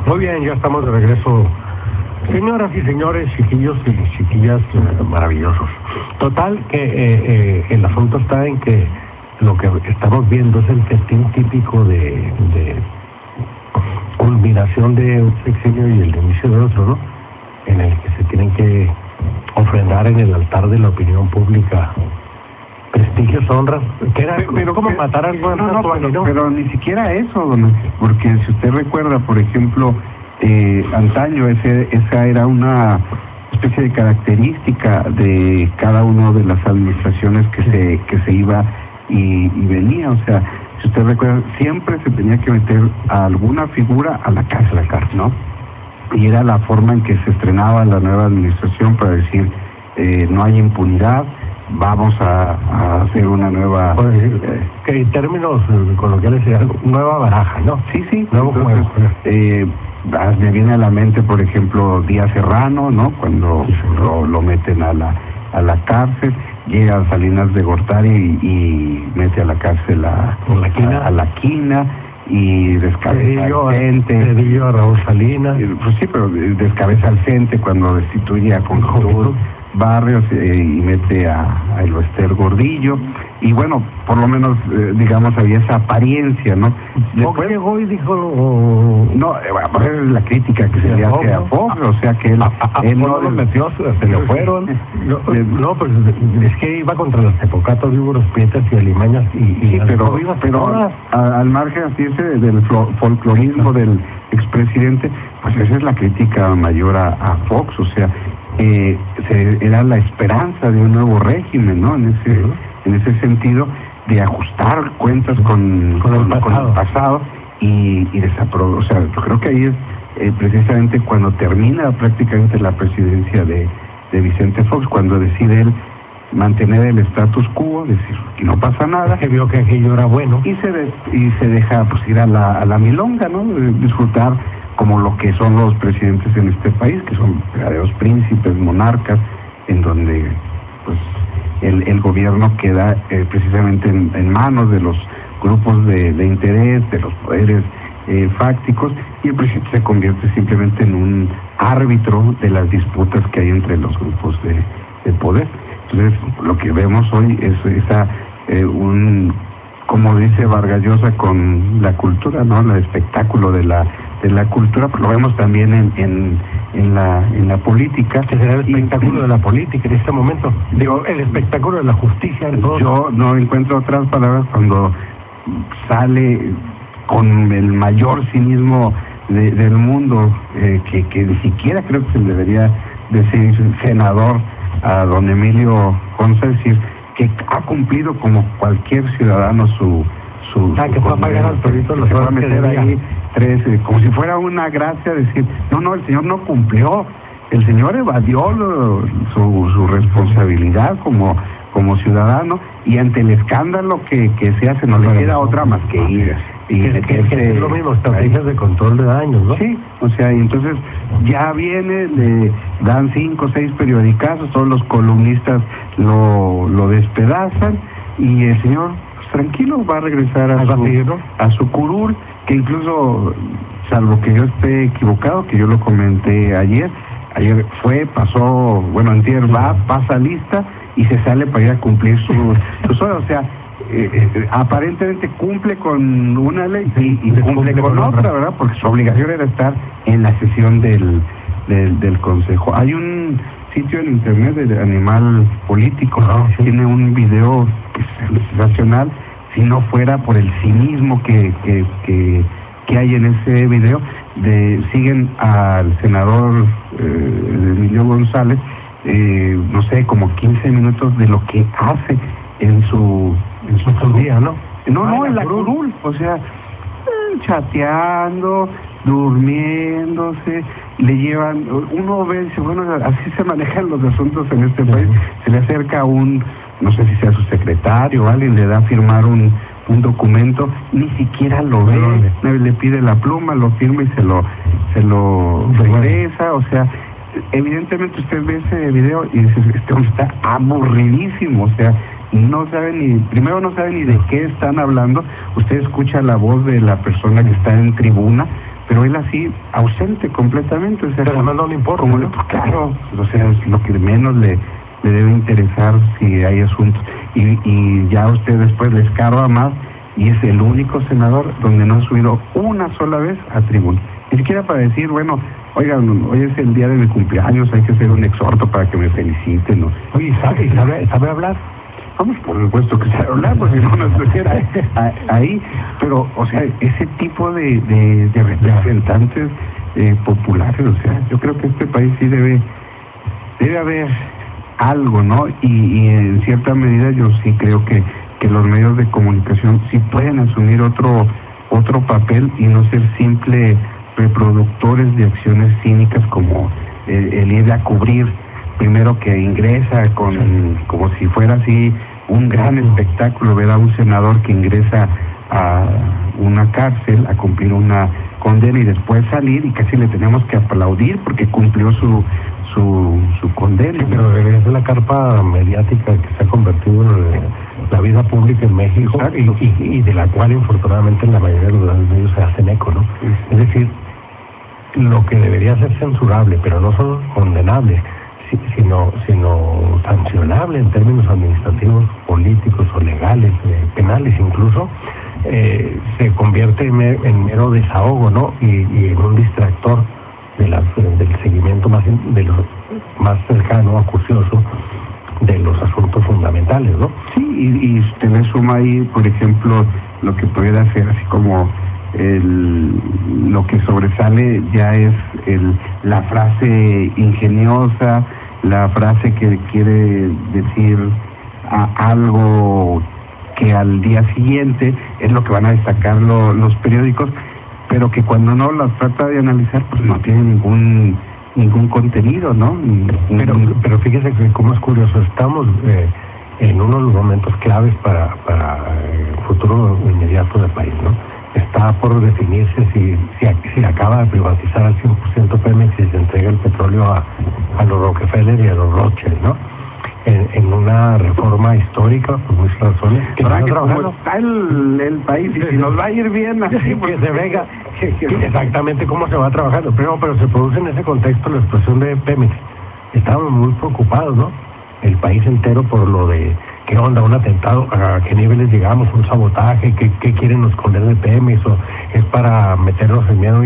Muy bien, ya estamos de regreso. Señoras y señores, chiquillos y chiquillas maravillosos. Total, que el asunto está en que lo que estamos viendo es el festín típico de culminación de un sexenio y el inicio de otro, ¿no? En el que se tienen que ofrendar en el altar de la opinión pública prestigios, honras, que era pero como matar algo. Pero ni siquiera eso, porque si usted recuerda, por ejemplo, antaño esa era una especie de característica de cada una de las administraciones que se iba y venía. O sea, si usted recuerda, siempre se tenía que meter a alguna figura a la cárcel, ¿no? Y era la forma en que se estrenaba la nueva administración para decir, no hay impunidad, vamos a hacer una nueva... que en términos coloquiales sería nueva baraja, ¿no? Sí, nuevo juego. Me viene a la mente, por ejemplo, Díaz Serrano, ¿no? Cuando lo meten a la cárcel, llega a Salinas de Gortari y mete a la cárcel a la Quina y descabeza al CENTE. Cedillo a Raúl Salinas. Pues sí, pero descabeza al CENTE cuando destituye a Conjunto Barrios y mete a Elvester Gordillo. Y bueno, por lo menos, digamos, había esa apariencia, ¿no? Después llegó y dijo... No, es la crítica que se le hace a Fox, o sea que él no lo metió, se le fueron. No, pues es que iba contra los tepocatos, víboros, prietas y alimañas sí, pero al margen así del folclorismo del expresidente, pues esa es la crítica mayor a Fox, o sea, era la esperanza de un nuevo régimen, ¿no? En ese sentido, de ajustar cuentas con el pasado y desaprobar. O sea, yo creo que ahí es precisamente cuando termina prácticamente la presidencia de Vicente Fox, cuando decide él mantener el status quo, decir que no pasa nada, que vio que aquello era bueno y se deja pues ir a la milonga, ¿no? Disfrutar como lo que son los presidentes en este país, que son verdaderos príncipes, monarcas, en donde pues el gobierno queda precisamente en manos de los grupos de interés, de los poderes fácticos, y el presidente se convierte simplemente en un árbitro de las disputas que hay entre los grupos de poder. Entonces, lo que vemos hoy es como dice Vargas Llosa, con la cultura, ¿no? El espectáculo de la cultura, pero lo vemos también en la política. ¿Qué será el espectáculo de la política en este momento? Digo, el espectáculo de la justicia. Yo no encuentro otras palabras cuando sale con el mayor cinismo del mundo, que ni siquiera creo que se le debería decir senador a don Emilio González, que ha cumplido como cualquier ciudadano su que fue a pagar al torito los va a meter ahí como si fuera una gracia decir, no, el señor no cumplió, el señor evadió su responsabilidad como ciudadano, y ante el escándalo que se hace no le queda otra más que ir y que es lo mismo, estrategias de control de daños, ¿no? Sí, o sea, y entonces ya viene, le dan 5 o 6 periodicazos, todos los columnistas lo despedazan, y el señor pues, tranquilo va a regresar a su curul, que incluso, salvo que yo esté equivocado, que yo lo comenté ayer pasó, antier pasa lista y se sale para ir a cumplir sus horas, o sea, aparentemente cumple con una ley y cumple con otra, ¿verdad? Porque su obligación era estar en la sesión del Consejo. Hay un sitio en internet de Animal Político, tiene un video sensacional, si no fuera por el cinismo que hay en ese video. Siguen al senador Emilio González, no sé, como 15 minutos de lo que hace en su día, ¿no? No, en la curul, o sea, chateando, durmiéndose, le llevan, uno ve, dice, así se manejan los asuntos en este país. Se le acerca no sé si sea su secretario o alguien, le da a firmar un documento, ni siquiera lo ve, le pide la pluma, lo firma y se lo regresa. O sea, evidentemente usted ve ese video y dice, este hombre está aburridísimo, o sea, no sabe ni de qué están hablando. Usted escucha la voz de la persona que está en tribuna pero él así, ausente completamente. O sea, pero además no le importa, como ¿no? pues, claro, o sea, es lo que menos le debe interesar si hay asuntos. Y ya usted después le escarba más, y es el único senador donde no ha subido una sola vez a tribuna. Ni siquiera para decir, bueno, oigan, hoy es el día de mi cumpleaños, hay que hacer un exhorto para que me feliciten, ¿no? Oye, ¿sabe hablar? Vamos, por supuesto que sabe hablar, porque no nos estuviera ahí. Pero, o sea, ese tipo de representantes populares, o sea, yo creo que este país sí debe haber algo, ¿no? Y en cierta medida yo sí creo que los medios de comunicación sí pueden asumir otro papel y no ser simple reproductores de acciones cínicas como el ir a cubrir primero que ingresa como si fuera así un gran espectáculo ver a un senador que ingresa a una cárcel a cumplir una condena y después salir y casi le tenemos que aplaudir porque cumplió su condena. Sí, pero es la carpa mediática que se ha convertido en la vida pública en México y de la cual infortunadamente en la mayoría de los grandes medios se hacen eco, ¿no? Es decir, lo que debería ser censurable, pero no solo condenable, sino sancionable en términos administrativos, políticos o legales, penales incluso, se convierte en mero desahogo, ¿no? Y en un distractor del seguimiento más cercano, acucioso, de los asuntos fundamentales, ¿no? Sí, y usted le suma ahí, por ejemplo, lo que puede hacer así como lo que sobresale ya es la frase ingeniosa, la frase que quiere decir algo que al día siguiente es lo que van a destacar los periódicos, pero que cuando no las trata de analizar pues no tiene ningún contenido, ¿no? Pero fíjese que como es curioso, estamos en uno de los momentos claves para el futuro inmediato del país, ¿no? Está por definirse si acaba de privatizar al 100% Pemex y se entrega el petróleo a los Rockefeller y a los Rothschild, ¿no? En una reforma histórica, por muchas razones. Que como está el país y si nos va a ir bien así, que se venga, exactamente cómo se va trabajando. Pero se produce en ese contexto la explosión de Pemex. Estábamos muy preocupados, ¿no? El país entero por lo de qué onda, un atentado, a qué niveles llegamos, un sabotaje, qué quieren esconder de Pemex, o es para meternos en miedo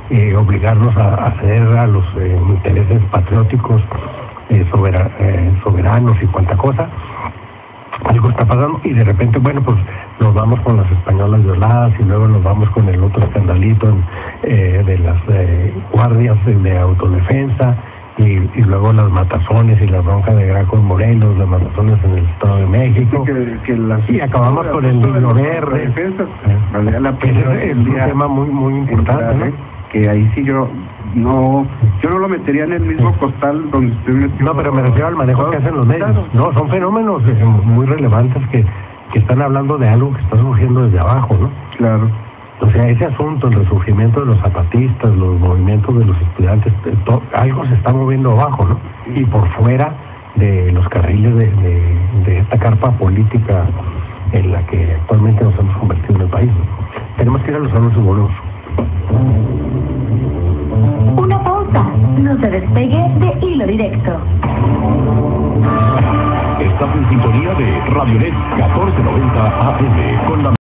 y obligarnos a ceder a los intereses patrióticos soberanos y cuanta cosa. Algo está pasando y de repente, bueno, pues nos vamos con las españolas violadas y luego nos vamos con el otro escandalito de las guardias de autodefensa y luego las matazones y la bronca de Graco en Morelos, las matazones en el Estado de México, y acabamos con el Niño Verde. Es un tema muy importante, ¿no? Que ahí sí yo no lo metería en el mismo costal donde usted metió. No, pero me refiero al manejo que hacen los medios. No, son fenómenos muy relevantes que están hablando de algo que está surgiendo desde abajo, ¿no? Claro. O sea, ese asunto, el resurgimiento de los zapatistas, los movimientos de los estudiantes, algo se está moviendo abajo, ¿no? Y por fuera de los carriles de esta carpa política en la que actualmente nos hemos convertido en el país, ¿no? Tenemos que ir a los anuncios, volvemos. Una pausa. No se despegue de Hilo Directo. Estás en sintonía de Radionet 1490 AM con la